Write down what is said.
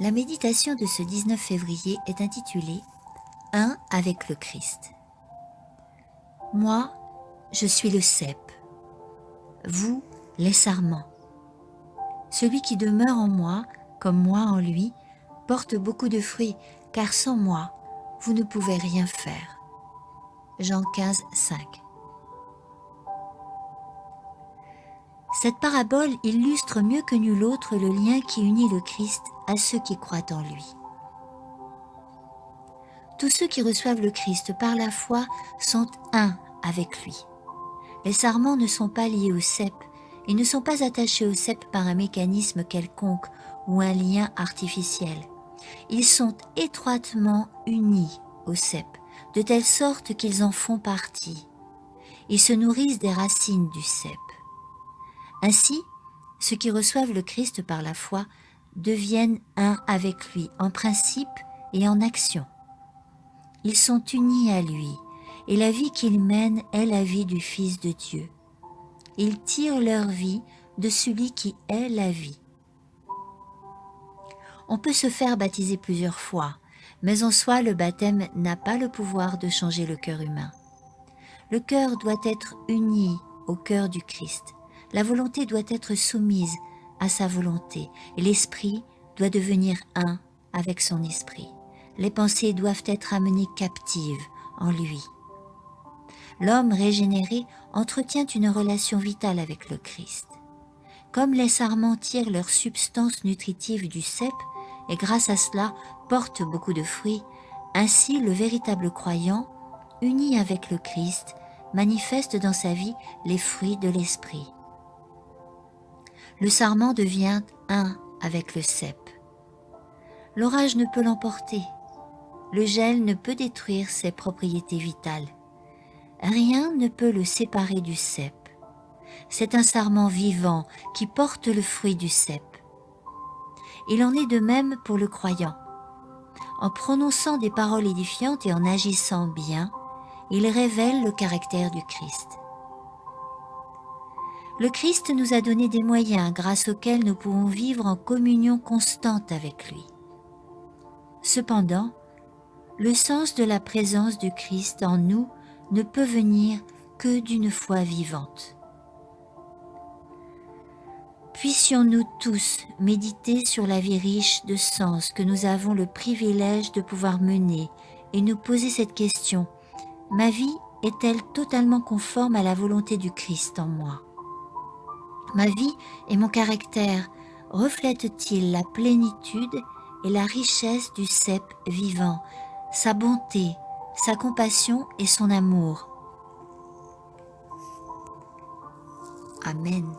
La méditation de ce 19 février est intitulée « Un avec le Christ ». Moi, je suis le cep, vous, les sarments. Celui qui demeure en moi, comme moi en lui, porte beaucoup de fruits, car sans moi, vous ne pouvez rien faire. Jean 15, 5. Cette parabole illustre mieux que nul autre le lien qui unit le Christ à ceux qui croient en lui. Tous ceux qui reçoivent le Christ par la foi sont un avec lui. Les sarments ne sont pas liés au cep et ne sont pas attachés au cep par un mécanisme quelconque ou un lien artificiel. Ils sont étroitement unis au cep, de telle sorte qu'ils en font partie. Ils se nourrissent des racines du cep. Ainsi, ceux qui reçoivent le Christ par la foi deviennent un avec lui en principe et en action. Ils sont unis à lui, et la vie qu'ils mènent est la vie du Fils de Dieu. Ils tirent leur vie de celui qui est la vie. On peut se faire baptiser plusieurs fois, mais en soi le baptême n'a pas le pouvoir de changer le cœur humain. Le cœur doit être uni au cœur du Christ. La volonté doit être soumise à sa volonté, et l'esprit doit devenir un avec son esprit. Les pensées doivent être amenées captives en lui. L'homme régénéré entretient une relation vitale avec le Christ. Comme les sarments tirent leur substance nutritive du cep et grâce à cela portent beaucoup de fruits, ainsi le véritable croyant, uni avec le Christ, manifeste dans sa vie les fruits de l'esprit. Le sarment devient un avec le cep. L'orage ne peut l'emporter. Le gel ne peut détruire ses propriétés vitales. Rien ne peut le séparer du cep. C'est un sarment vivant qui porte le fruit du cep. Il en est de même pour le croyant. En prononçant des paroles édifiantes et en agissant bien, il révèle le caractère du Christ. Le Christ nous a donné des moyens grâce auxquels nous pouvons vivre en communion constante avec lui. Cependant, le sens de la présence du Christ en nous ne peut venir que d'une foi vivante. Puissions-nous tous méditer sur la vie riche de sens que nous avons le privilège de pouvoir mener et nous poser cette question: ma vie est-elle totalement conforme à la volonté du Christ en moi? Ma vie et mon caractère reflètent-ils la plénitude et la richesse du cep vivant, sa bonté, sa compassion et son amour? Amen.